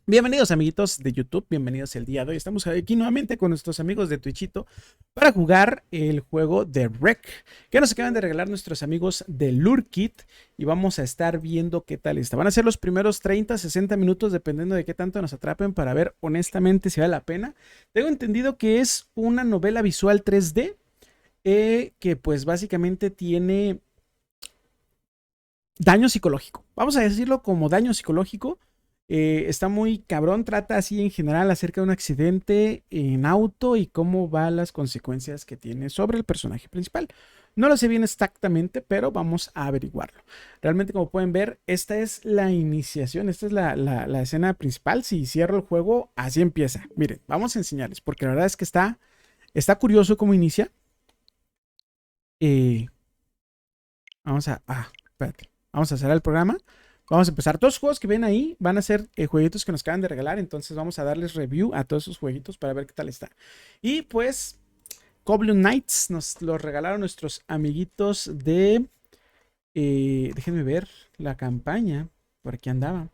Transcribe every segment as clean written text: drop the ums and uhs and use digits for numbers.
Bienvenidos amiguitos de YouTube, bienvenidos el día de hoy. Estamos aquí nuevamente con nuestros amigos de Twitchito para jugar el juego de Rec que nos acaban de regalar nuestros amigos de Lurkit y vamos a estar viendo qué tal está. Van a ser los primeros 30, 60 minutos dependiendo de qué tanto nos atrapen para ver honestamente si vale la pena. Tengo entendido que es una novela visual 3D que pues básicamente tiene daño psicológico. Vamos a decirlo como daño psicológico. Está muy cabrón, trata así en general acerca de un accidente en auto y cómo van las consecuencias que tiene sobre el personaje principal. No lo sé bien exactamente, pero vamos a averiguarlo. Realmente, como pueden ver, esta es la iniciación, esta es la escena principal. Si cierro el juego, así empieza. Miren, vamos a enseñarles, porque la verdad es que está curioso cómo inicia. Vamos a... espérate. Vamos a cerrar el programa. Vamos a empezar. Todos los juegos que ven ahí van a ser jueguitos que nos acaban de regalar. Entonces vamos a darles review a todos esos jueguitos para ver qué tal está. Y pues, Goblin Knights nos los regalaron nuestros amiguitos de... déjenme ver la campaña. Por aquí andaba.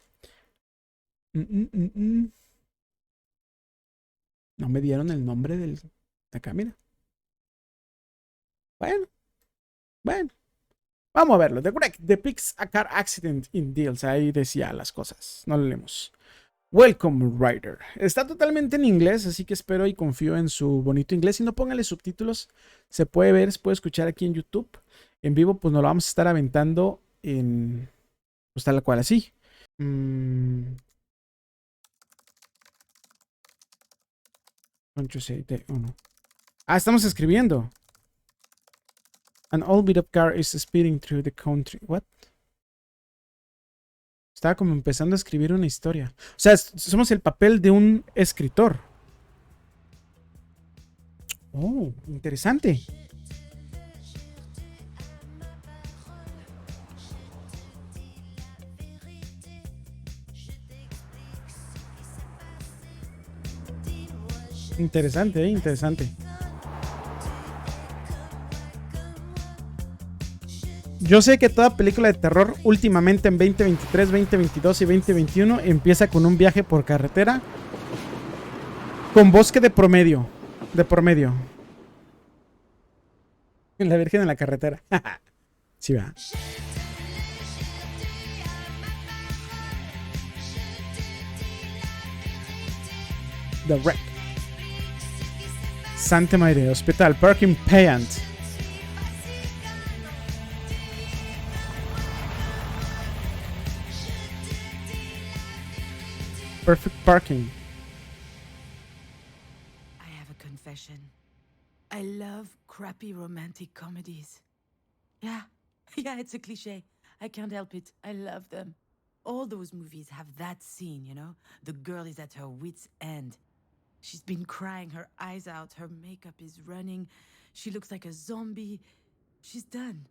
No me dieron el nombre del... Acá, mira. Bueno, bueno. Vamos a verlo. The Wreck depicts a car accident in Deals. Ahí decía las cosas. No lo leemos. Welcome, Rider. Está totalmente en inglés, así que espero y confío en su bonito inglés. Y no póngale subtítulos. Se puede ver, se puede escuchar aquí en YouTube. En vivo, pues nos lo vamos a estar aventando en... Pues tal cual, así. 8, 7, 1. Estamos escribiendo. An old beat up car is speeding through the country. What? Estaba como empezando a escribir una historia. O sea, somos el papel de un escritor. Oh, interesante. Interesante, interesante. Yo sé que toda película de terror últimamente en 2023, 2022 y 2021 empieza con un viaje por carretera con bosque de promedio. De por medio. La Virgen en la carretera. Sí, va. The Wreck. Santa María, Hospital, Parking Payant. Perfect Parking. I have a confession. I love crappy romantic comedies. Yeah, it's a cliche. I can't help it. I love them. All those movies have that scene, you know? The girl is at her wit's end. She's been crying her eyes out. Her makeup is running. She looks like a zombie. She's done.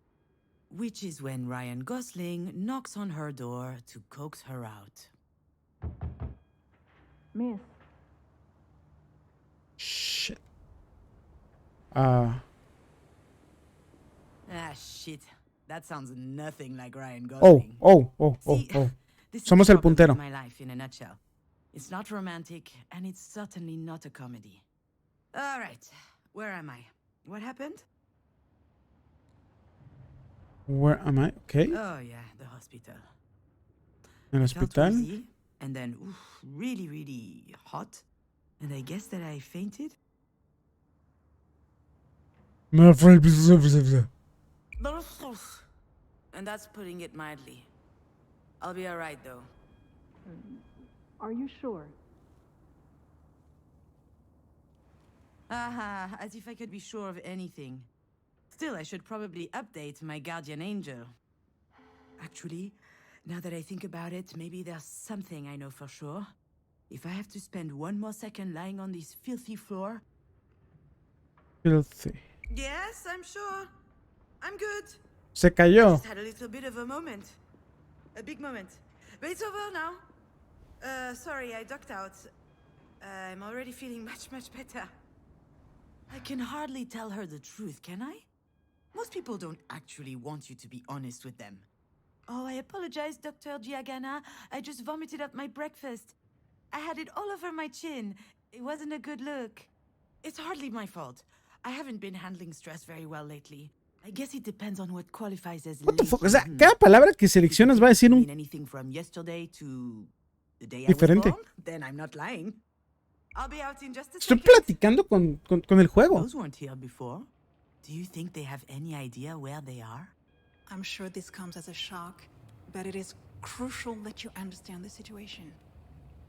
Which is when Ryan Gosling knocks on her door to coax her out. Miss. Shit. Shit. That sounds nothing like Ryan Oh. Gosling. This is Somos the el problem puntero. with my life in a nutshell. It's not romantic, and it's certainly not a comedy. All right, where am I? What happened? Where am I? Okay. Oh yeah, the hospital. El I felt hospital. woozy, and then really, really hot, and I guess that I fainted. And that's putting it mildly. I'll be all right though. Are you sure? As if I could be sure of anything. Still, I should probably update my guardian angel. Actually, now that I think about it, maybe there's something I know for sure. If I have to spend one more second lying on this filthy floor... Filthy. Yes, I'm sure. I'm good. Se I cayó. just had a little bit of a moment. A big moment. But it's over now. Sorry, I ducked out. I'm already feeling much, much better. I can hardly tell her the truth, can I? Most people don't actually want you to be honest with them. Oh, I apologize, Dr. Giagana. I just vomited up my breakfast. I had it all over my chin. It wasn't a good look. It's hardly my fault. I haven't been handling stress very well lately. I guess it depends on what qualifies as What the fuck? O lately. sea, cada palabra que seleccionas va a decir Mean un anything from yesterday to the day I was diferente. born? Then I'm not lying. I'll be out in just a Estoy second. platicando con el juego. Those weren't here before. Do you think they have any idea where they are? I'm sure this comes as a shock, but it is crucial that you understand the situation.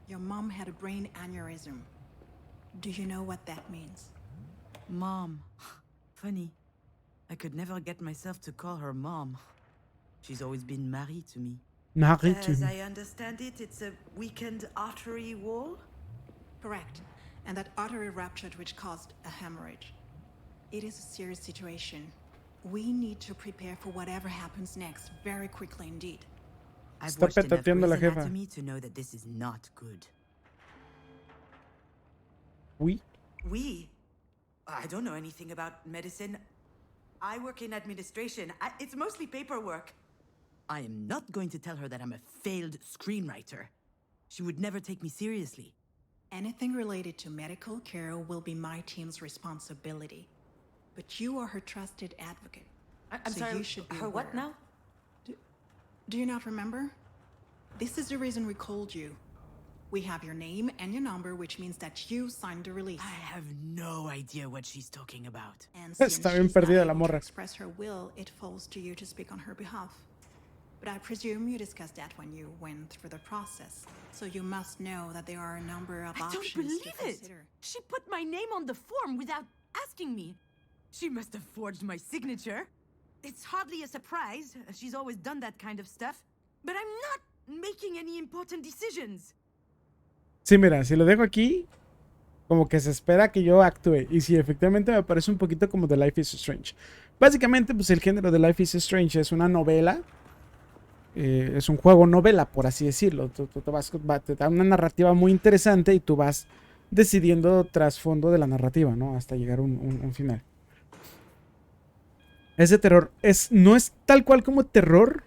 Your mom had a brain aneurysm. Do you know what that means? Mom. Funny. I could never get myself to call her mom. She's always been married to me. Married to As me. I understand it, it's a weakened artery wall? Correct. And that artery ruptured, which caused a hemorrhage. It is a serious situation. We need to prepare for whatever happens next very quickly indeed. I've Está watched enough petateando la Grey's jefa. Anatomy to know that this is not good. Uy. I don't know anything about medicine. I work in administration. It's mostly paperwork. I am not going to tell her that I'm a failed screenwriter. She would never take me seriously. Anything related to medical care will be my team's responsibility. But you are her trusted advocate. I'm so sorry, you should be her what aware. now? Do you not remember? This is the reason we called you. We have your name and your number, which means that you signed the release. I have no idea what she's talking about. And since Está bien she's not perdida la able to morra. express her will, it falls to you to speak on her behalf. But I presume you discussed that when you went through the process. So you must know that there are a number of I don't options believe to it. consider. She put my name on the form without asking me. She must have forged my signature. It's hardly a surprise. She's always done that kind of stuff. But I'm not making any important decisions. Sí, mira, si lo dejo aquí, como que se espera que yo actúe. Y si efectivamente me parece un poquito como The Life is Strange. Básicamente, pues el género de Life is Strange es una novela. Es un juego novela, por así decirlo. Te da una narrativa muy interesante y tú vas decidiendo trasfondo de la narrativa, ¿no? Hasta llegar a un final. Es de terror. No es tal cual como terror,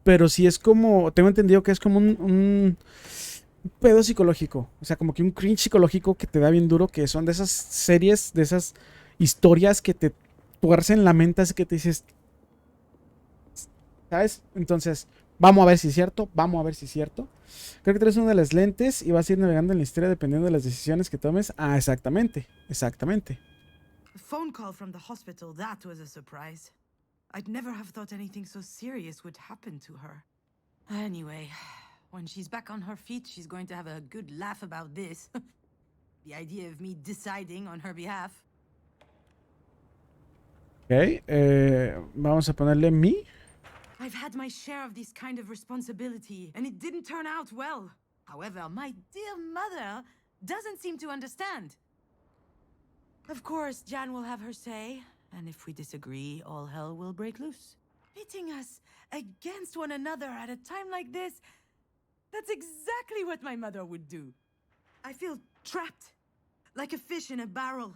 pero sí es como, tengo entendido que es como un pedo psicológico. O sea, como que un cringe psicológico que te da bien duro, que son de esas series, de esas historias que te tuercen la mente, así que te dices, ¿sabes? Entonces, vamos a ver si es cierto, vamos a ver si es cierto. Creo que traes una de las lentes y vas a ir navegando en la historia dependiendo de las decisiones que tomes. Ah, exactamente, exactamente. A phone call from the hospital, that was a surprise. I'd never have thought anything so serious would happen to her. Anyway, when she's back on her feet, she's going to have a good laugh about this. The idea of me deciding on her behalf. Ok, vamos a ponerle mi. I've had my share of this kind of responsibility, and it didn't turn out well. However, my dear mother doesn't seem to understand. Of course, Jan will have her say, and if we disagree, all hell will break loose. Pitting us against one another at a time like this, that's exactly what my mother would do. I feel trapped, like a fish in a barrel.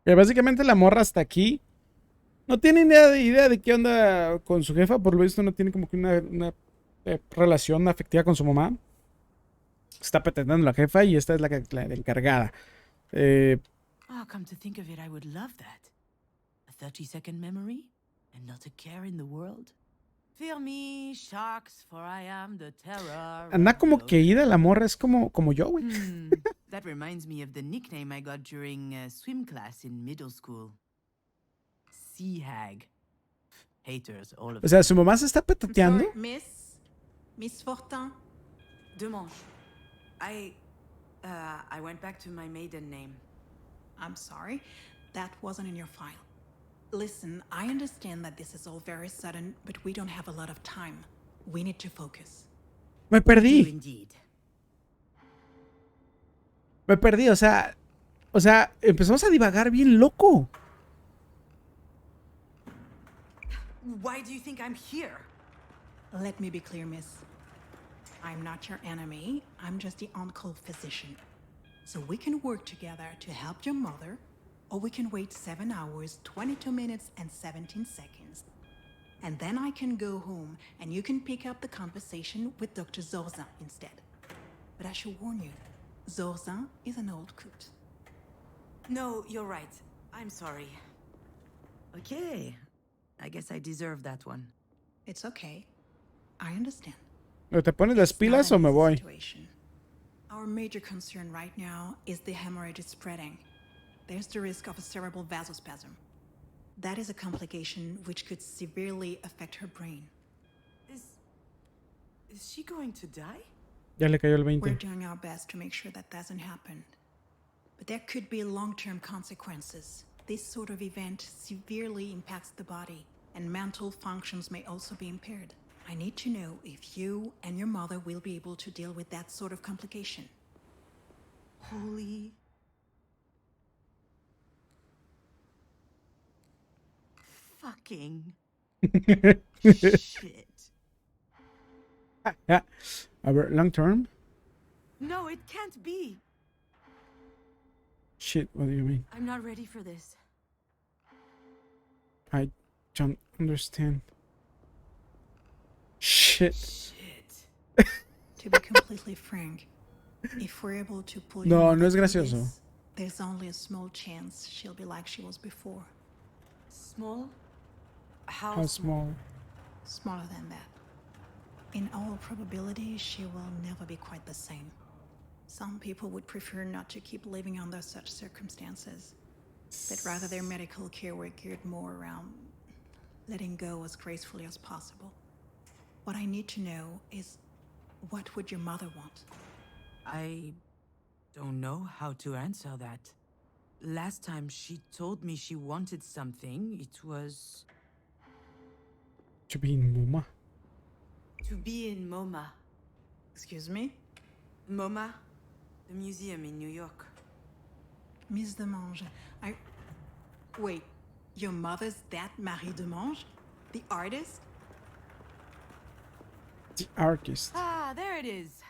Que básicamente la morra hasta aquí no tiene idea de qué onda con su jefa. Por lo visto no tiene como que una relación afectiva con su mamá. Está pretendendo la jefa y esta es la encargada. Oh, come to think of it, I would love that. A 30-second memory and not a care in the world. Fear me, sharks, for I am the terror. Anda como que ida la morra, es como yo, güey. That reminds me of the nickname I got during swim class in middle school. Sea hag. Haters, all of O sea, su mamá se está petateando. Sorry, Miss Fortin. Demange. I went back to my maiden name. I'm sorry, that wasn't in your file. Listen, I understand that this is all very sudden, but we don't have a lot of time. We need to focus. Me You perdí. indeed. Me perdí, o sea, empezamos a divagar bien loco. Why do you think I'm here? Let me be clear, miss. I'm not your enemy. I'm just the on-call physician. So we can work together to help your mother, or we can wait 7 hours, 22 minutes, and 17 seconds. And then I can go home, and you can pick up the conversation with Dr. Zorza instead. But I should warn you, Zorzin is an old coot. No, you're right. I'm sorry. Okay. I guess I deserve that one. It's okay. I understand. ¿O te pones las It's not pilas an o me easy voy? situation. Our major concern right now is the hemorrhage is spreading. There's the risk of a cerebral vasospasm. That is a complication which could severely affect her brain. Is she going to die? Ya le cayó el We're 20. doing our best to make sure that doesn't happen. But there could be long-term consequences. This sort of event severely impacts the body, and mental functions may also be impaired. I need to know if you and your mother will be able to deal with that sort of complication. Holy... fucking... shit. Yeah. A ver, long term? No, it can't be. Shit, what do you mean? I'm not ready for this. I don't understand. Shit. Shit. To be completely frank, if we're able to pull No, your no es mother through gracioso. this, there's only a small chance she'll be like she was before. Small? How, How small? Smaller than that. In all probability, she will never be quite the same. Some people would prefer not to keep living under such circumstances, but rather their medical care were geared more around letting go as gracefully as possible. What I need to know is, what would your mother want? I don't know how to answer that. Last time she told me she wanted something, it was To be in MoMA. to be in MoMA. Excuse me? MoMA? The museum in New York. Miss Demange, Wait, your mother's that Marie Demange? The artist? The artist. Ah, there it is.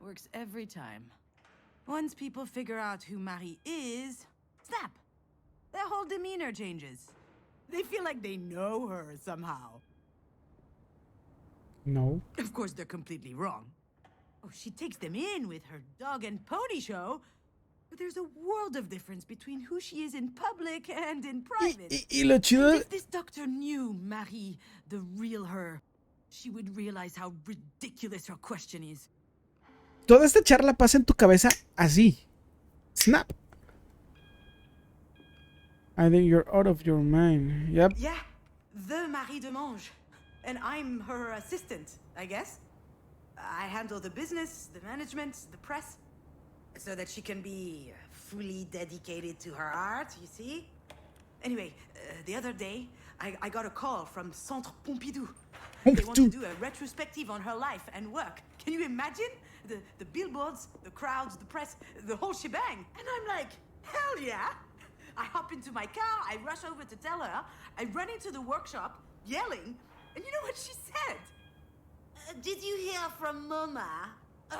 Works every time. Once people figure out who Marie is, snap! Their whole demeanor changes. They feel like they know her somehow. No. Of course, they're completely wrong. Oh, she takes them in with her dog and pony show. But there's a world of difference between who she is in public and in private. Y lo chido. If this doctor knew Marie, the real her, she would realize how ridiculous her question is. Toda esta charla pasa en tu cabeza así. Snap. I think you're out of your mind. Yep. Yeah, the Marie Demange. And I'm her assistant, I guess. I handle the business, the management, the press, so that she can be fully dedicated to her art, you see? Anyway, the other day, I got a call from Centre Pompidou. They want to do a retrospective on her life and work. Can you imagine? The billboards, the crowds, the press, the whole shebang. And I'm like, hell yeah! I hop into my car, I rush over to tell her, I run into the workshop, yelling, and you know what she said? Did you hear from Mama? Ugh.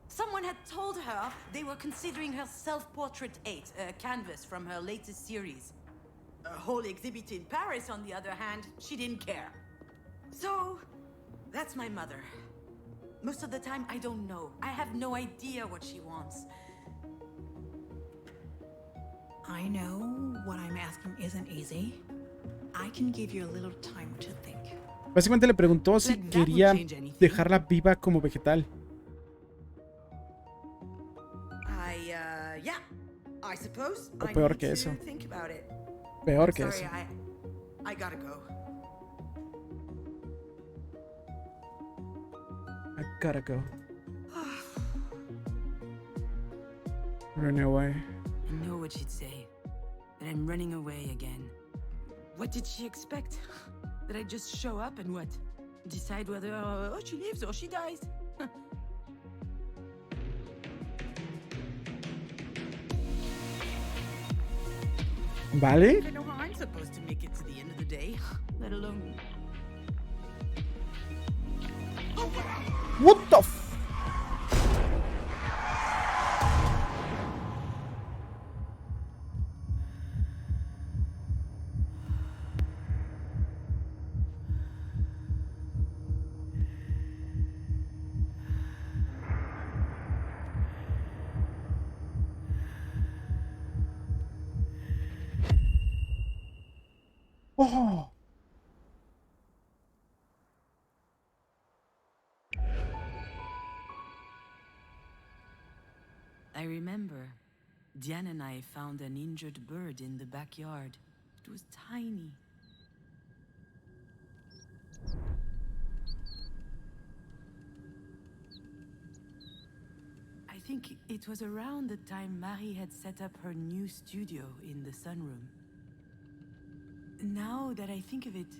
Someone had told her they were considering her Self-Portrait 8, a canvas from her latest series. A whole exhibit in Paris, on the other hand, she didn't care. So, that's my mother. Most of the time, I don't know. I have no idea what she wants. I know what I'm asking isn't easy. I can give you a little time to think. Básicamente le preguntó si That quería would change anything. dejarla viva como vegetal. Yeah, I suppose. O I peor need que to eso. think about it. Peor que Sorry, eso. I gotta go. I gotta go. Run away. I know what she'd say. That I'm running away again. What did she expect? That I just show up and what? Decide whether she lives or she dies? ¿Vale? I don't know how I'm supposed to make it to the end of the day, let alone... What the f... Oh. I remember Diane and I found an injured bird in the backyard. It was tiny. I think it was around the time Marie had set up her new studio in the sunroom. Now that I think of it,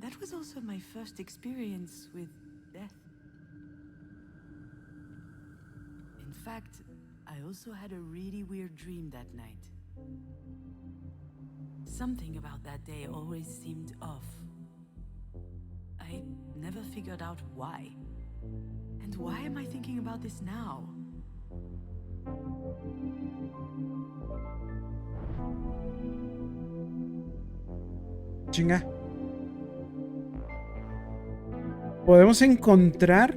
that was also my first experience with death. In fact, I also had a really weird dream that night. Something about that day always seemed off. I never figured out why. And why am I thinking about this now? Chinga. Podemos encontrar.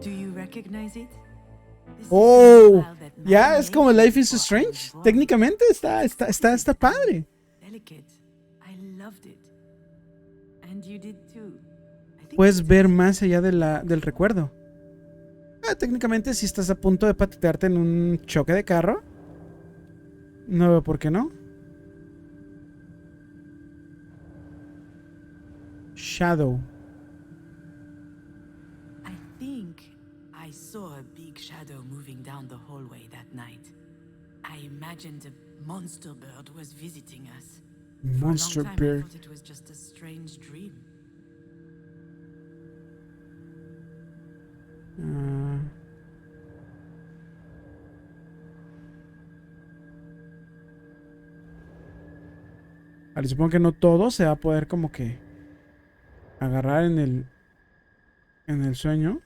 Do you recognize it? Oh, ya es como Life is Strange. Técnicamente está padre. Delicate. I loved it. And you did too. Puedes ver más allá del recuerdo. Técnicamente, si estás a punto de patearte en un choque de carro, no veo por qué no. Shadow. I think I saw a big shadow moving down the hallway that night. I imagined a monster bird was visiting us. Monster For a long time, bird. I thought it was just a strange dream. Vale, supongo que no todo se va a poder como que agarrar en el sueño.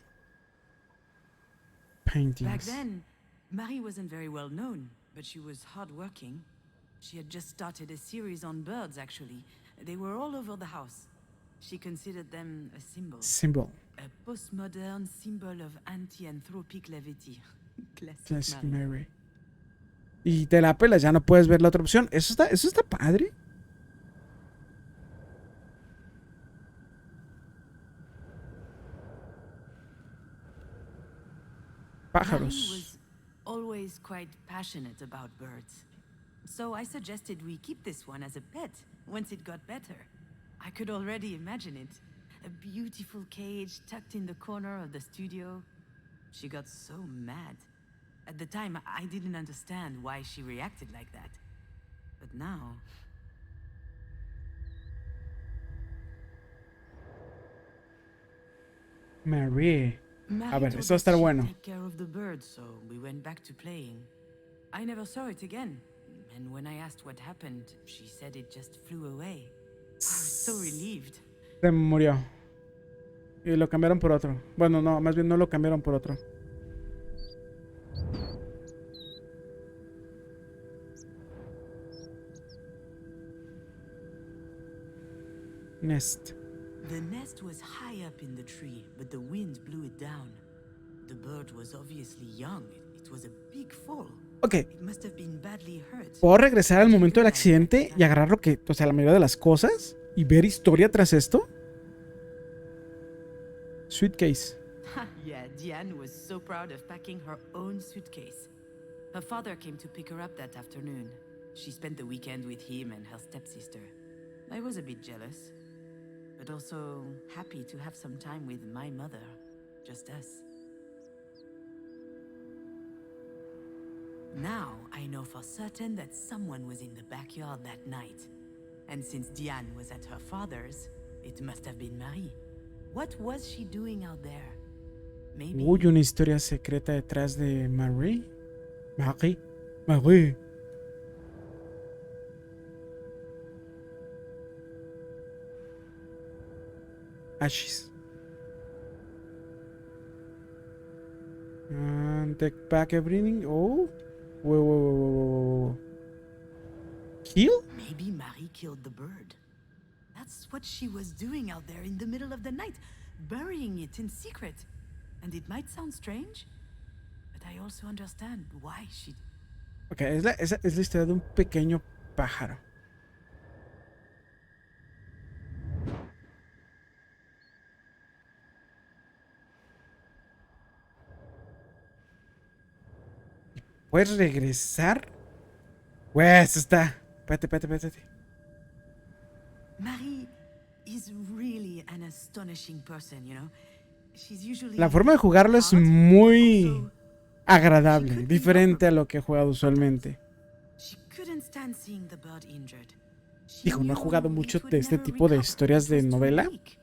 Back Paintings. then, Marie wasn't very well known, but she was hardworking. She had just started a series on birds, actually. They were all over the house. She considered them a symbol. Symbol. A postmodern symbol of anti-anthropic levity. Classic Classic Marie. Mary. Y te la pelas, ya no puedes ver la otra opción. Eso está padre. Marie Pájaros. was always quite passionate about birds. So I suggested we keep this one as a pet once it got better. I could already imagine it. A beautiful cage tucked in the corner of the studio. She got so mad. At the time, I didn't understand why she reacted like that. But now... Marie. Marie A ver, told esto va a us estar she'd bueno. take care of the bird, so we went back to playing. I never saw it again. And when I asked what happened, she said it just flew away. I was so relieved. Se murió. Y lo cambiaron por otro. Bueno, no, más bien no lo cambiaron por otro. Nest. The nest was high up in the tree, but the wind blew it down. The bird was obviously young. It was a big fall. Ok. It must have been badly hurt. ¿Puedo regresar al momento del accidente y agarrar lo que, o sea, la mayoría de las cosas? ¿Y ver historia tras esto? Suitcase. Yeah, Diane was so proud of packing her own suitcase. Her father came to pick her up that afternoon. She spent the weekend with him and her stepsister. I was a bit jealous, but also happy to have some time with my mother, just us. Now I know for certain that someone was in the backyard that night. And since Diane was at her father's, it must have been Marie. What was she doing out there? Maybe... Uy, una historia secreta detrás de Marie. Marie. Ashes. And take back everything. Oh. Whoa. Kill? Maybe Marie killed the bird. That's what she was doing out there in the middle of the night, burying it in secret. And it might sound strange, but I also understand why she... Ok, es la historia de un pequeño pájaro. ¿Puedes regresar? Pues está. Espérate. Marie is really an astonishing person, you know. She's usually La forma de jugarlo es hard, muy also, agradable, she could be diferente a lover. lo que he jugado usualmente. She couldn't stand seeing the bird injured. She Digo, no he knew jugado mucho it would de este never tipo de recover. historias It de was too novela. weak.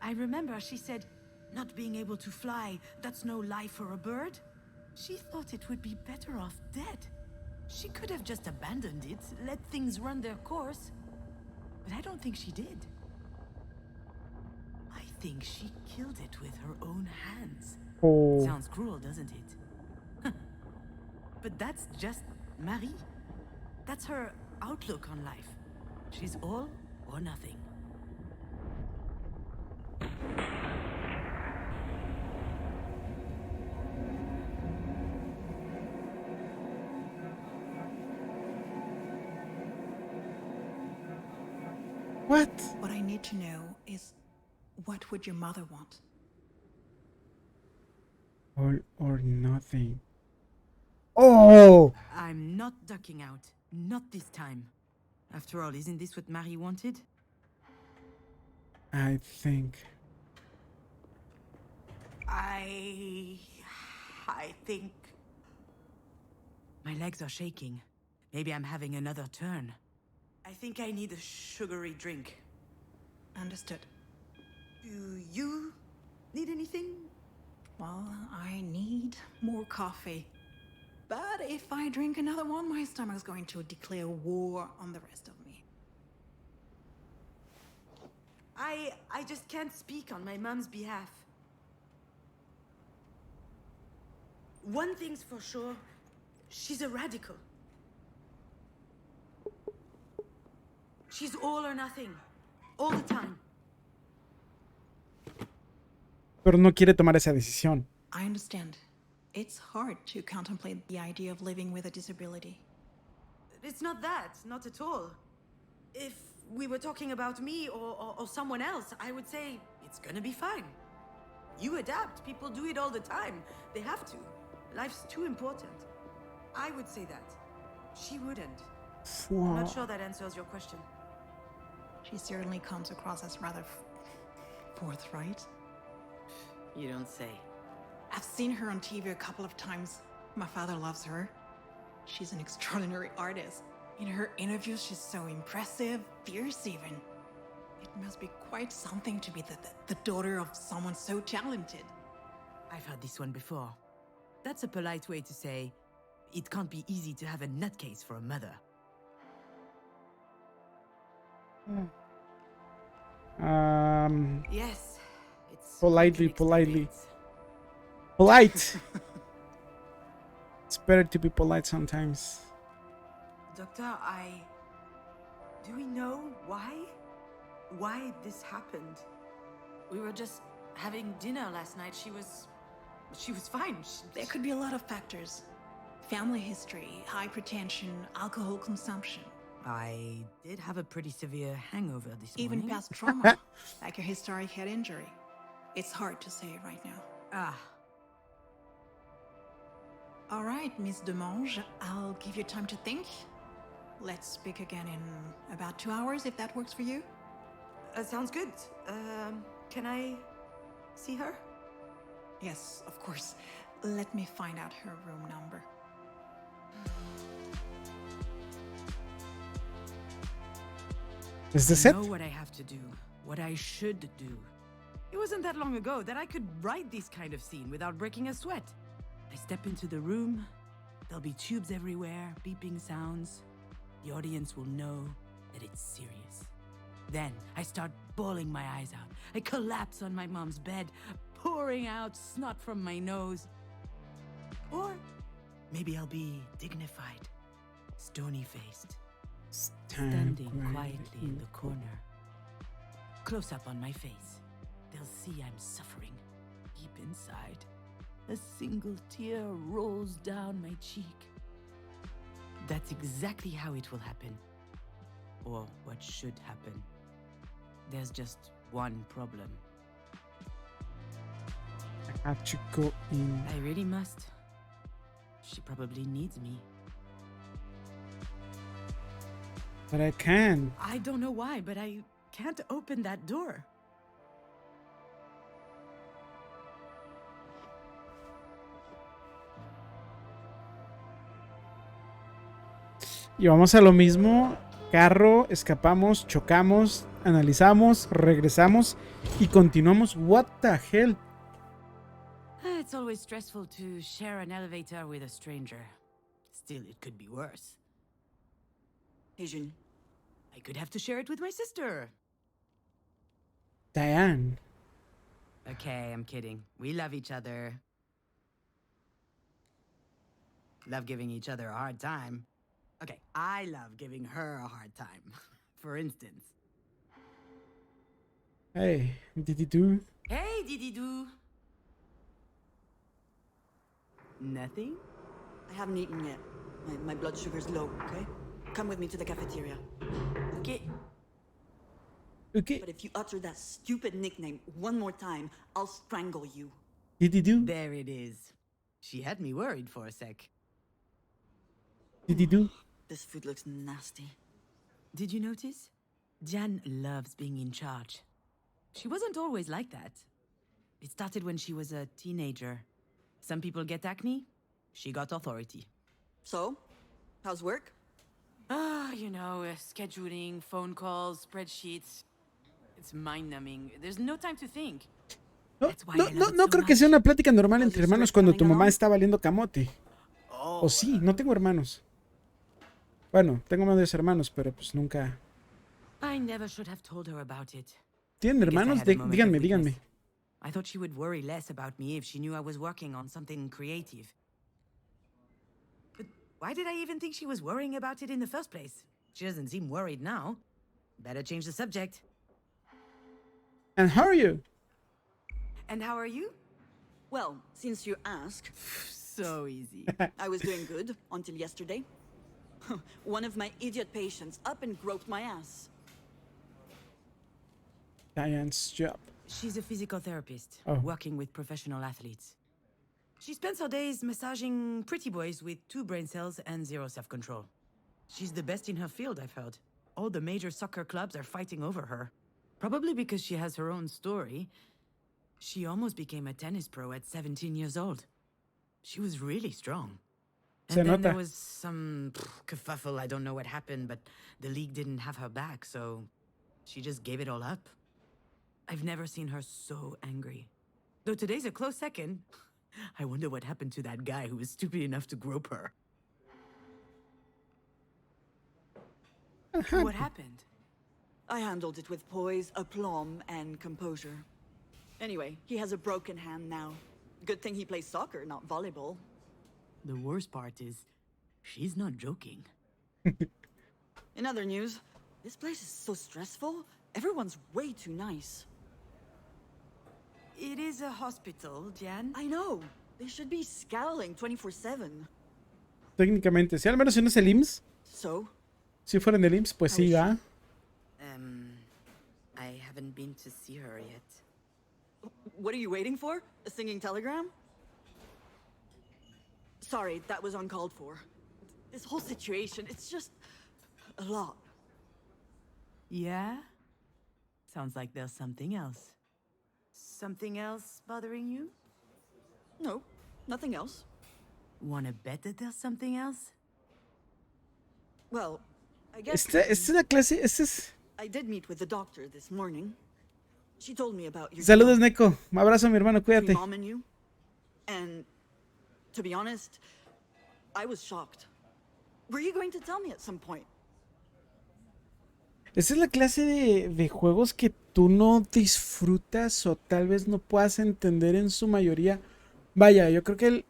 I remember she said, "Not being able to fly, that's no life for a bird." She thought it would be better off dead. She could have just abandoned it, let things run their course. But I don't think she did. I think she killed it with her own hands. Oh, Sounds cruel, doesn't it? But that's just Marie. That's her outlook on life. She's all or nothing. what? What I need to know is, what would your mother want? All or nothing. Oh, I'm not ducking out. Not this time. After all, isn't this what Marie wanted? I think. I think... My legs are shaking. Maybe I'm having another turn. I think I need a sugary drink. Understood. Do you need anything? Well, I need more coffee. But if I drink another one, my stomach's going to declare war on the rest of me. I just can't speak on my mom's behalf. One thing's for sure, she's a radical. She's all or nothing, all the time. Pero no quiere tomar esa decisión. I understand. It's hard to contemplate the idea of living with a disability. It's not that, not at all. If we were talking about me or someone else, I would say it's gonna be fine. You adapt, people do it all the time. They have to. Life's too important. I would say that. She wouldn't. I'm not sure that answers your question. She certainly comes across as rather forthright. You don't say. I've seen her on TV a couple of times. My father loves her. She's an extraordinary artist. In her interviews, she's so impressive, fierce even. It must be quite something to be the daughter of someone so talented. I've heard this one before. That's a polite way to say, it can't be easy to have a nutcase for a mother. Yes, it's Politely, like an politely. experience. Polite. It's better to be polite sometimes. Doctor, do we know why? Why this happened? We were just having dinner last night. She was fine. There could be a lot of factors. Family history, hypertension, alcohol consumption. I did have a pretty severe hangover this Even morning. past trauma, like a historic head injury. It's hard to say right now. Ah, All right, Miss Demange, I'll give you time to think. Let's speak again in about 2 hours, if that works for you. sounds good. Can I see her? Yes, of course. Let me find out her room number. Is this I it? know what I have to do, what I should do. It wasn't that long ago that I could write this kind of scene without breaking a sweat. I step into the room, there'll be tubes everywhere, beeping sounds. The audience will know that it's serious. Then I start bawling my eyes out. I collapse on my mom's bed, pouring out snot from my nose. Or maybe I'll be dignified, stony-faced, standing quietly in the corner. Close up on my face. They'll see I'm suffering deep inside. A single tear rolls down my cheek. That's exactly how it will happen. Or what should happen. There's just one problem. I have to go in. I really must. She probably needs me. But I can. I don't know why, but I can't open that door. Y vamos a lo mismo. Carro, escapamos, chocamos, analizamos, regresamos y continuamos. What the hell? It's always stressful to share an elevator with a stranger. Still, it could be worse. Hey, June. I could have to share it with my sister. Diane. Okay, I'm kidding. We love each other. Love giving each other a hard time. Okay, I love giving her a hard time. For instance. Hey, did you do? Hey, Didi-doo. Nothing? I haven't eaten yet. My blood sugar's low, okay? Come with me to the cafeteria. Okay. Okay. But if you utter that stupid nickname one more time, I'll strangle you. Did you do? There it is. She had me worried for a sec. Did you do? This food looks nasty. Did you notice? Jan loves being in charge. She wasn't always like that. It started when she was a teenager. Some people get acne. She got authority. So, how's work? Scheduling, phone calls, spreadsheets. It's mind-numbing. There's no time to think. No, That's why no, I love no, it no so creo que much. sea una plática normal entre Does your hermanos stomach cuando tu coming mamá along? está valiendo camote. O sí, no tengo hermanos. Bueno, tengo medios hermanos, pero pues nunca. I never should have told her about it. ¿Tienen I guess I hermanos? had a moment Díganme, of díganme. weakness. I thought she would worry less about me if she knew I was working on something creative. But why did I even think she was worrying about it in the first place? She doesn't seem worried now. Better change the subject. And how are you? And how are you? Well, since you ask, So easy. I was doing good until yesterday. One of my idiot patients up and groped my ass. Diane's job. She's a physical therapist, Oh. working with professional athletes. She spends her days massaging pretty boys with 2 brain cells and 0 self-control. She's the best in her field, I've heard. All the major soccer clubs are fighting over her. Probably because she has her own story. She almost became a tennis pro at 17 years old. She was really strong. Se And then nota. there was some kerfuffle, I don't know what happened, but the league didn't have her back, so she just gave it all up. I've never seen her so angry. Though today's a close second. I wonder what happened to that guy who was stupid enough to grope her. What happened? I handled it with poise, aplomb, and composure. Anyway, he has a broken hand now. Good thing he plays soccer, not volleyball. The worst part is, she's not joking. In other news, this place is so stressful. Everyone's way too nice. It is a hospital, Jan. I know. They should be scowling 24/7. Técnicamente, si al menos si no es el IMSS, So, si fueran del IMSS, pues sí, va. I haven't been to see her yet. what are you waiting for? A singing telegram? Sorry, that was uncalled for. This whole situation, it's just a lot. Yeah? Sounds like there's something else. Something else bothering you? No, nothing else. Wanna bet that there's something else? Well, I guess Esta es una clase. Este es. I did meet with the doctor this morning. She told me about your Saludos, Neko. Un abrazo, mi hermano. Cuídate. mom and you. And to be honest, I was shocked. Were you going to tell me at some point? Esa es la clase de juegos que tú no disfrutas o tal vez no puedas entender en su mayoría. Vaya, yo creo que el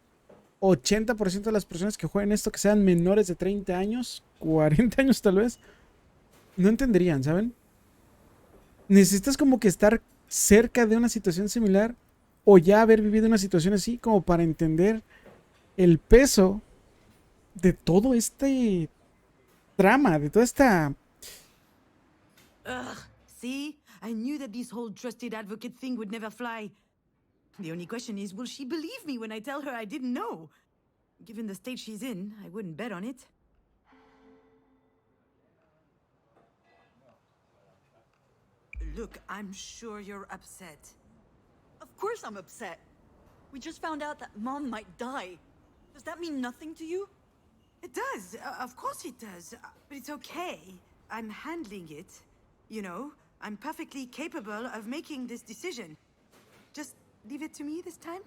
80% de las personas que jueguen esto, que sean menores de 30 años, 40 años tal vez, no entenderían, ¿saben? Necesitas como que estar cerca de una situación similar o ya haber vivido una situación así como para entender el peso de todo este trama, de toda esta... Ugh, see? I knew that this whole trusted advocate thing would never fly. The only question is, will she believe me when I tell her I didn't know? Given the state she's in, I wouldn't bet on it. Look, I'm sure you're upset. Of course I'm upset. We just found out that Mom might die. Does that mean nothing to you? It does. Of course it does. But it's okay. I'm handling it. You know, I'm perfectly capable of making this decision. Just leave it to me this time.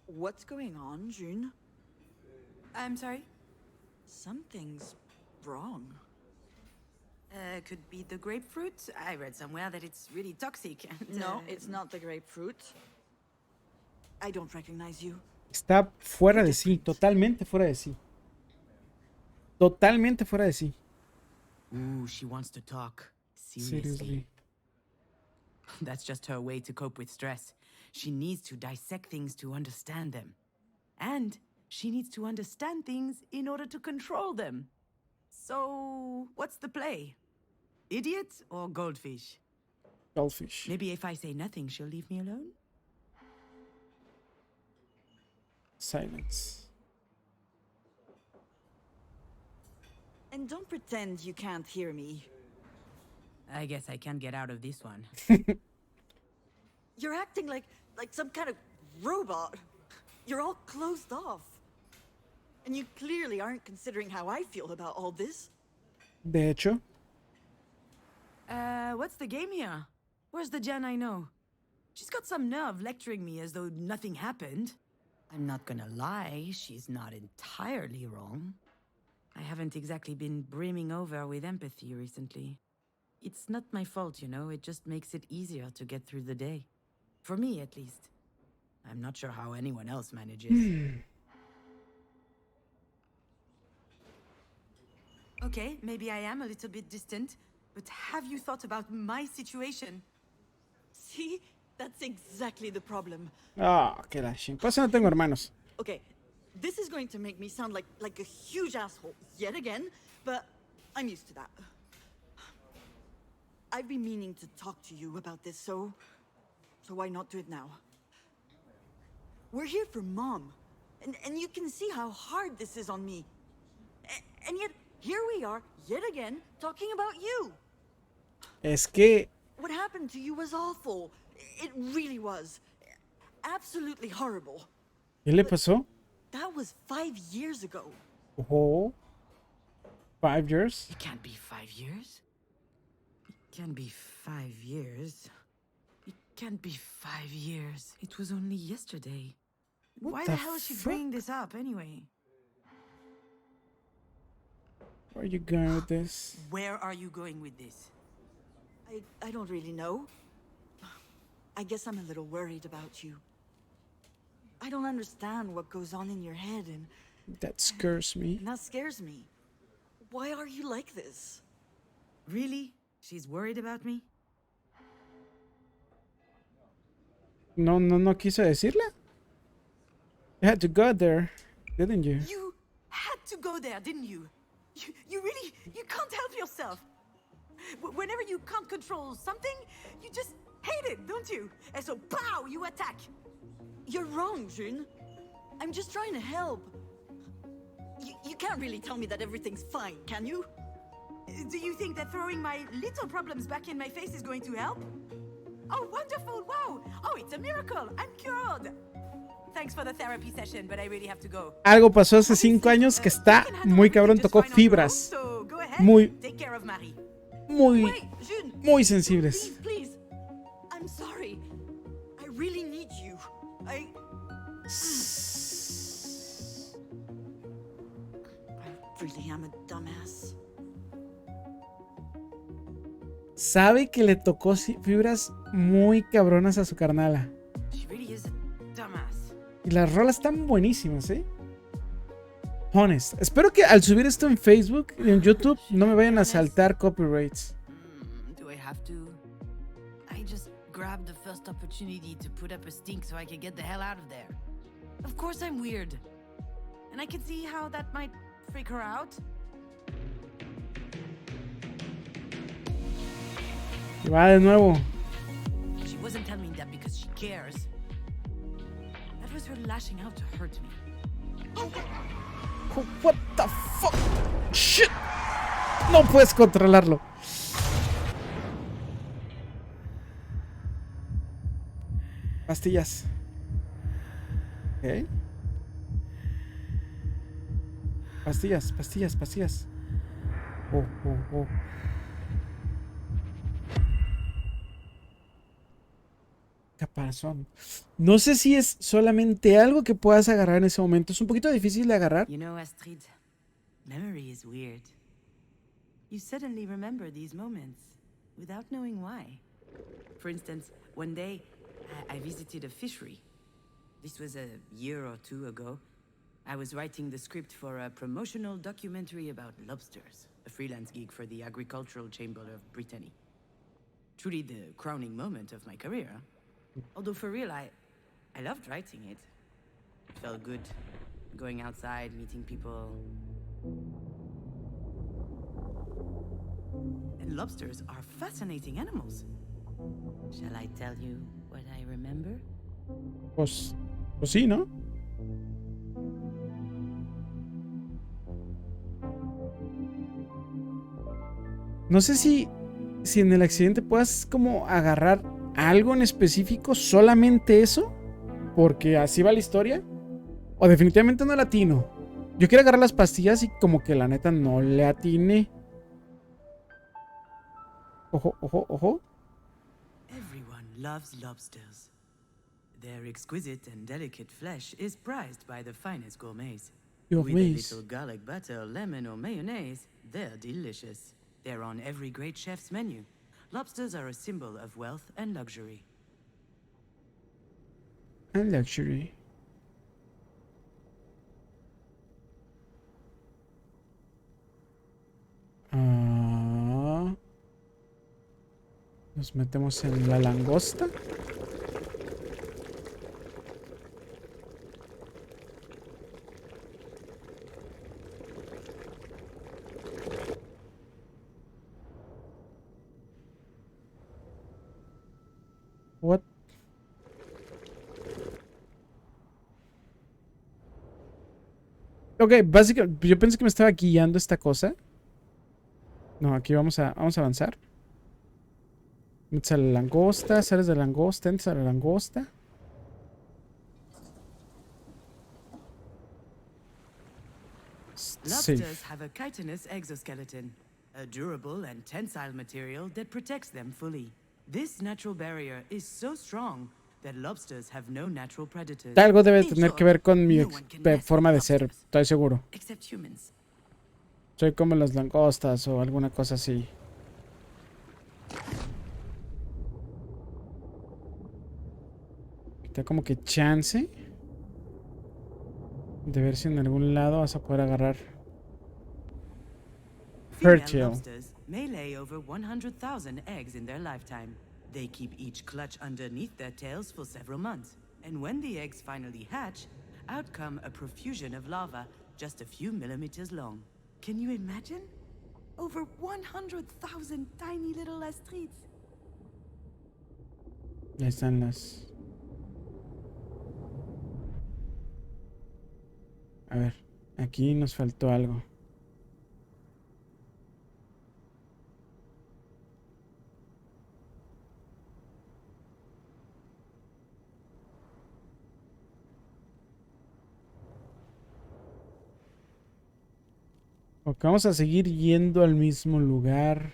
What's going on, June? I'm sorry? Something's wrong. Could be the grapefruit. I read somewhere that it's really toxic. And, No, it's not the grapefruit. I don't recognize you. Está fuera de sí, totalmente fuera de sí. Totalmente fuera de sí. Ooh, she wants to talk. Seriously. That's just her way to cope with stress. She needs to dissect things to understand them. And she needs to understand things in order to control them. So, what's the play? Idiot or goldfish? Goldfish. Maybe if I say nothing, she'll leave me alone? Silence. And don't pretend you can't hear me. I guess I can't get out of this one. You're acting like some kind of robot. You're all closed off. And you clearly aren't considering how I feel about all this. De hecho, What's the game here? Where's the Jan I know? She's got some nerve lecturing me as though nothing happened. I'm not gonna lie, she's not entirely wrong. I haven't exactly been brimming over with empathy recently. It's not my fault, you know, it just makes it easier to get through the day. For me, at least. I'm not sure how anyone else manages. Okay, maybe I am a little bit distant, but have you thought about my situation? See? That's exactly the problem. ah, qué la ching. Pues no tengo hermanos. Okay, this is going to make me sound like a huge asshole yet again, but I'm used to that. I've been meaning to talk to you about this, so why not do it now? We're here for Mom, and you can see how hard this is on me. And yet, here we are, yet again, talking about you. Es que What happened to you was awful. It really was. Absolutely horrible. ¿qué le pasó? That was 5 years ago. Oh, 5 years. It can't be 5 years. It can't be 5 years. It can't be 5 years. It was only yesterday. Why the the hell is she fuck? bringing this up anyway? Where are you going with this? Where are you going with this? I don't really know. I guess I'm a little worried about you. I don't understand what goes on in your head, and That scares me. that scares me. Why are you like this? Really? She's worried about me? No quiso decirla. You had to go there, didn't you? You had to go there, didn't you? You really, you can't help yourself. Whenever you can't control something, you just hate it, don't you? And so, pow, you attack. You're wrong, June. I'm just trying to help. You can't really tell me that everything's fine, can you? Do you think that throwing my little problems back in my face is going to help? Oh, wonderful, wow. Oh, it's a miracle, I'm cured. Thanks for the therapy session, but I really have to go. Algo pasó hace 5 años que está muy cabrón. Tocó fibras So go ahead, muy, take care of Marie. muy, Wait, June. muy sensibles. Please. I'm sorry. I really need you. I really am a dumbass. Sabe que le tocó fibras muy cabronas a su carnala. She really is a dumbass. Y las rolas están buenísimas, ¿eh? Honest. Espero que al subir esto en Facebook y en YouTube no me vayan a saltar copyrights. Do I have to? I just grabbed the first opportunity to put up a stink so I could get the hell out of there. Of course I'm weird. And I can see how that might freak her out. Y va de nuevo. She wasn't telling me that because she cares. was her lashing out to hurt me. What the fuck? Shit. No puedes controlarlo. Pastillas. Ok. Pastillas, pastillas, pastillas. Oh, oh, oh. Caparazón. No sé si es solamente algo que puedas agarrar en ese momento. Es un poquito difícil de agarrar. You know, Astrid, memory is weird. You suddenly remember these moments without knowing why. For instance, one day I visited a fishery. This was a year or two ago. I was writing the script for a promotional documentary about lobsters, a freelance gig for the Agricultural Chamber of Brittany. Truly the crowning moment of my career. Although for real, I loved writing it. It felt good, going outside, meeting people. And lobsters are fascinating animals. Shall I tell you what I remember? Pues sí, ¿no? No sé si en el accidente puedas como agarrar algo en específico, solamente eso, porque así va la historia, o definitivamente no latino. Yo quiero agarrar las pastillas y como que la neta no le atiné. Ojo, ojo, ojo. Everyone loves lobsters. Their exquisite and delicate flesh is prized by the finest gourmets. With a little garlic butter, lemon, or mayonnaise, they're delicious. They're on every great chef's menu. Lobsters are a symbol of wealth and luxury. And luxury. Nos metemos en la langosta. What? Ok, básicamente yo pensé que me estaba guiando esta cosa. No, aquí vamos a avanzar. Metes a la langosta, sales de la langosta, entras a la langosta. Lobsters have a chitinous exoskeleton, a durable and tensile material that protects them fully. This natural barrier is so strong that lobsters have no natural predators. Algo debe tener que ver con mi forma de ser, estoy seguro. Except humans. Soy como las langostas o alguna cosa así. Está como que chance de ver si en algún lado vas a poder agarrar. Female lobsters may lay over 100,000 eggs in their lifetime. They keep each clutch underneath their tails for several months. And when the eggs finally hatch, out come a profusion of larvae just a few millimeters long. Can you imagine? Over 100,000 tiny little Astrids. Ahí están las. A ver, aquí nos faltó algo. Ok, vamos a seguir yendo al mismo lugar.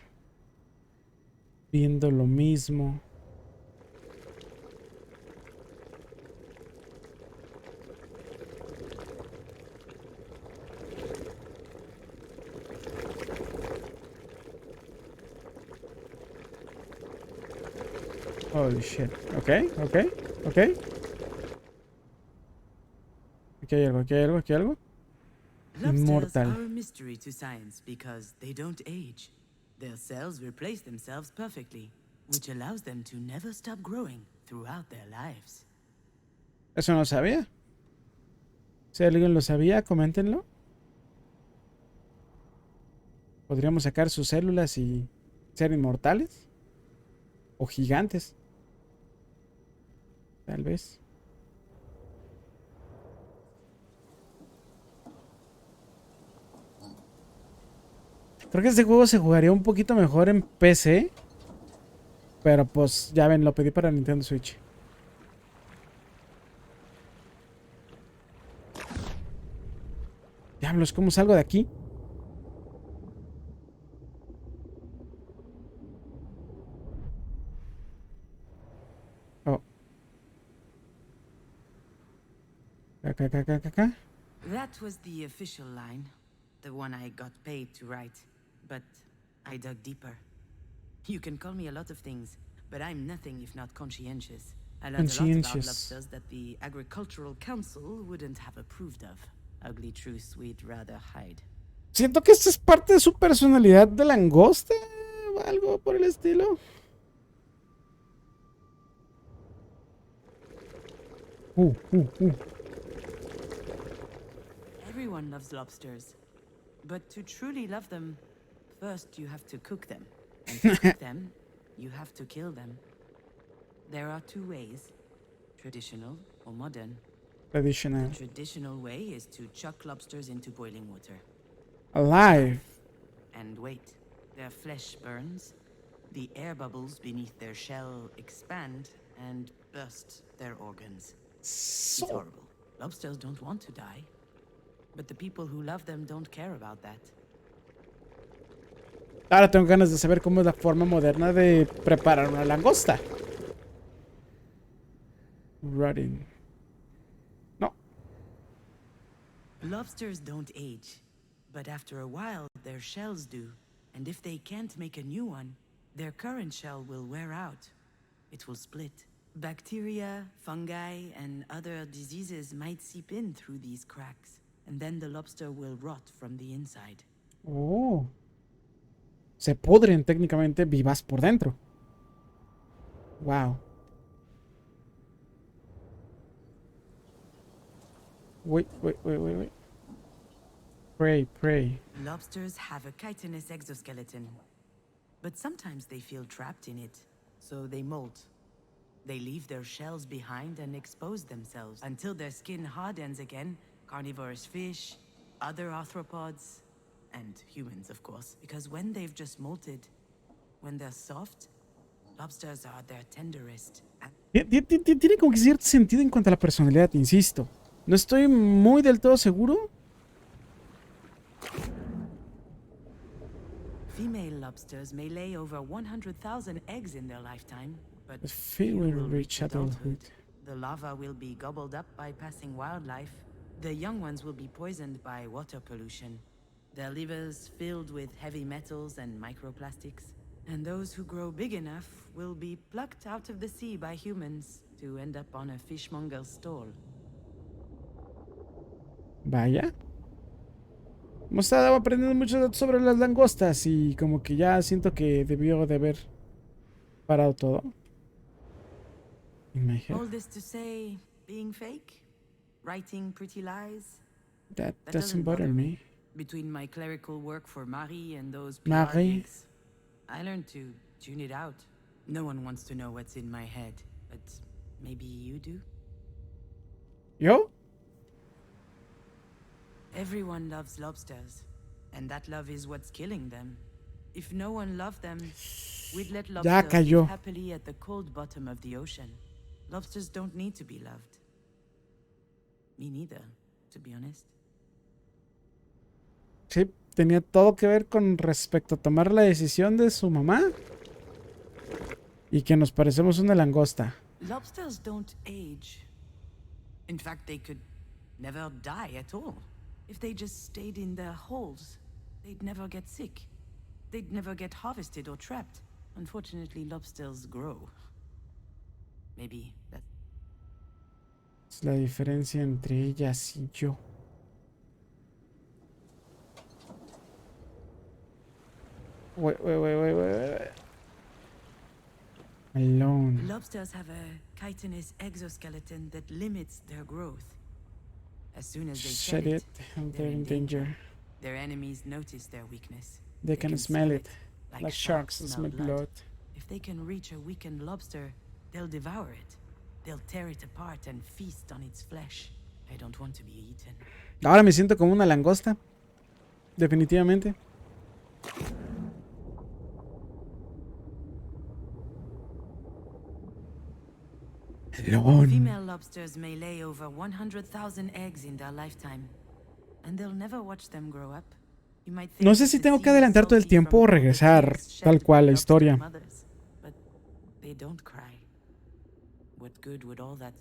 Viendo lo mismo. Holy shit. Ok. Aquí hay algo, aquí hay algo, aquí hay algo. Lobsters Inmortal. are a mystery to science because they don't age. Their cells replace themselves perfectly, which allows them to never stop growing throughout their lives. Eso no sabía. Si alguien lo sabía, coméntenlo. Podríamos sacar sus células y ser inmortales. O gigantes. Tal vez. Creo que este juego se jugaría un poquito mejor en PC. Pero pues ya ven, lo pedí para Nintendo Switch. Diablos, ¿cómo salgo de aquí? Oh. Acá, acá, acá, acá, acá. That was the official line, the one I got paid to write. But I dug deeper. You can call me a lot of things, but I'm nothing if not conscientious. I learned a lot about Conscientious. lobsters that the Agricultural Council wouldn't have approved of. Ugly truths we'd rather hide. Siento que esto es parte de su personalidad de langosta. O algo por el estilo. Uh. Everyone loves lobsters. But to truly love them, first you have to cook them. And to cook them, you have to kill them. There are two ways, traditional or modern. Traditional. The traditional way is to chuck lobsters into boiling water. Alive. And wait, their flesh burns, the air bubbles beneath their shell expand and burst their organs. It's horrible. Lobsters don't want to die. But the people who love them don't care about that. Ahora tengo ganas de saber cómo es la forma moderna de preparar una langosta. Rotting. No. Lobsters don't age, but after a while their shells do. And if they can't make a new one, their current shell will wear out. It will split. Bacteria, fungi, and other diseases might seep in through these cracks. And then the lobster will rot from the inside. Oh. Se pudren técnicamente vivas por dentro. Wow. Wait. Pray. Lobsters have a chitinous exoskeleton. But sometimes they feel trapped in it. So they molt. They leave their shells behind and expose themselves until their skin hardens again. Carnivorous fish, other arthropods, and humans, of course. Because when they've just molted, when they're soft, lobsters are their tenderest. Tiene como que cierto sentido en cuanto a la personalidad, insisto. No estoy muy del todo seguro. Female lobsters may lay over 100,000 eggs in their lifetime, but The few will reach adulthood. The larvae will be gobbled up by passing wildlife. The young ones will be poisoned by water pollution. Their livers filled with heavy metals and microplastics. And those who grow big enough will be plucked out of the sea by humans to end up on a fishmonger's stall. Vaya. Hemos estado aprendiendo muchos datos sobre las langostas y como que ya siento que debió de haber parado todo. In my head. All this to say, being fake? Writing pretty lies? That doesn't bother me. Between my clerical work for Marie and those PR Marie. gigs, I learned to tune it out. No one wants to know what's in my head, but maybe you do? ¿Yo? Everyone loves lobsters, and that love is what's killing them. If no one loved them, we'd let Ya lobsters cayó. live happily at the cold bottom of the ocean. Lobsters don't need to be loved. Me neither, to be honest. Sí, tenía todo que ver con respecto a tomar la decisión de su mamá. Y que nos parecemos una langosta. Lobsters don't age. In fact, they could never die at all. If they just stayed in their holes, they'd never get sick. They'd never get harvested or trapped. Unfortunately, lobsters grow. Maybe that's... Es la diferencia entre ellas y yo. Wait. Alone. Lobsters have a chitinous exoskeleton that limits their growth. As soon as they Shed it, and they're in danger. Their enemies notice their weakness. They can smell it, like like sharks smell smell blood. If they can reach a weakened lobster, they'll devour it. They'll tear it apart and feast on its flesh. I don't want to be eaten. Ahora me siento como una langosta. Definitivamente. Melón. Female lobsters may lay over 100,000 eggs in their lifetime, and they'll never watch them grow up. You might think No sé that si the tengo que sea is adelantar todo el salty tiempo from o all the regresar tears shed tal cual by la lobster historia. mothers, but they don't cry. What good would all that?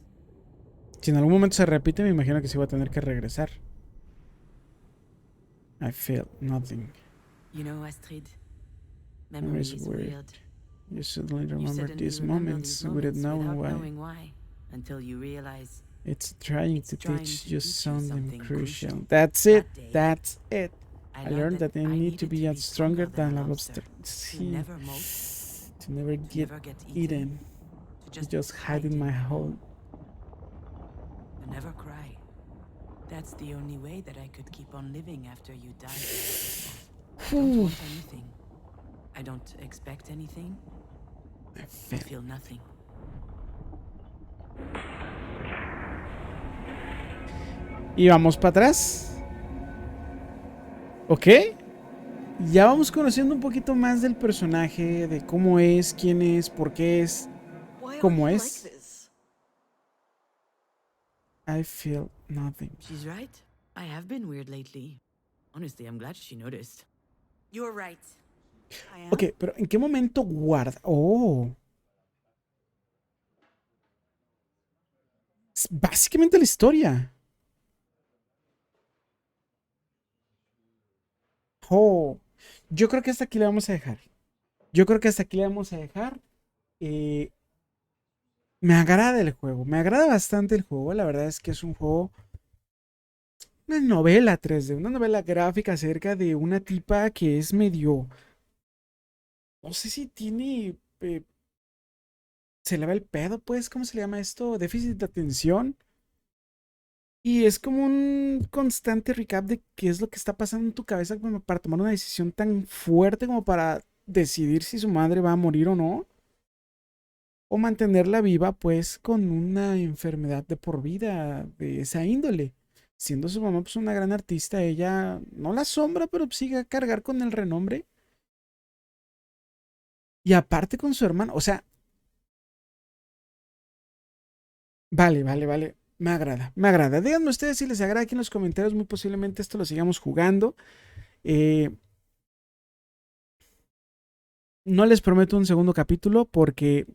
Si en algún momento se repite, me imagino que sí voy a tener que regresar. I feel nothing. You know, Astrid, Memory memory is is weird. weird. You suddenly You remember suddenly these remember moments these without moments knowing without why. knowing why, until you realize It's trying it's to trying teach to you teach you something something crucial. crucial. That's it. That day, That's it. I I learned that I need to needed be stronger than a lobster. to Sí. never molt, To never to get never get eaten. to To just hide in my hole. to never cry. That's the only way that I could keep on living after you died. I don't want anything. I don't expect anything. I feel nothing. Y vamos para atrás. ¿Ok? Ya vamos conociendo un poquito más del personaje, de cómo es, quién es, por qué es, Why are cómo you es. like this? I feel nothing. She's right. I have been weird lately. Honestly, I'm glad she noticed. You're right. I am. Ok, pero ¿en qué momento guarda? Oh. Es básicamente la historia. Oh. Yo creo que hasta aquí le vamos a dejar. Eh, me agrada el juego. Me agrada bastante el juego. La verdad es que es un juego. Una novela 3D. Una novela gráfica acerca de una tipa que es medio. No sé si tiene. Se le va el pedo, pues. ¿Cómo se le llama esto? Déficit de atención. Y es como un constante recap de qué es lo que está pasando en tu cabeza como para tomar una decisión tan fuerte como para decidir si su madre va a morir o no. O mantenerla viva, pues, con una enfermedad de por vida de esa índole. Siendo su mamá, pues, una gran artista, ella no la asombra, pero sigue a cargar con el renombre. Y aparte con su hermano, o sea, vale. Me agrada, me agrada. Díganme ustedes si les agrada aquí en los comentarios. Muy posiblemente esto lo sigamos jugando. Eh, no les prometo un segundo capítulo porque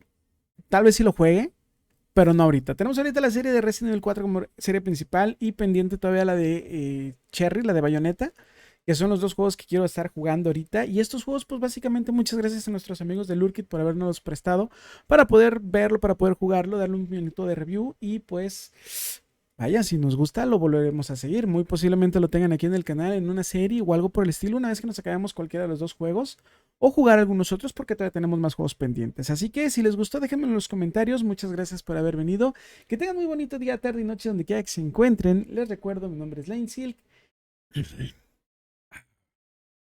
tal vez sí lo juegue, pero no ahorita. Tenemos ahorita la serie de Resident Evil 4 como serie principal y pendiente todavía la de Cherry, la de Bayonetta, que son los dos juegos que quiero estar jugando ahorita. Y estos juegos, pues básicamente muchas gracias a nuestros amigos de Lurkit por habernos prestado para poder verlo, para poder jugarlo, darle un minuto de review y pues... Vaya, si nos gusta, lo volveremos a seguir. Muy posiblemente lo tengan aquí en el canal en una serie o algo por el estilo, una vez que nos acabemos cualquiera de los dos juegos, o jugar algunos otros porque todavía tenemos más juegos pendientes. Así que si les gustó, déjenmelo en los comentarios. Muchas gracias por haber venido. Que tengan muy bonito día, tarde y noche donde quiera que se encuentren. Les recuerdo, mi nombre es Lane Silk.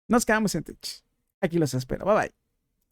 Nos quedamos en Twitch. Aquí los espero. Bye bye.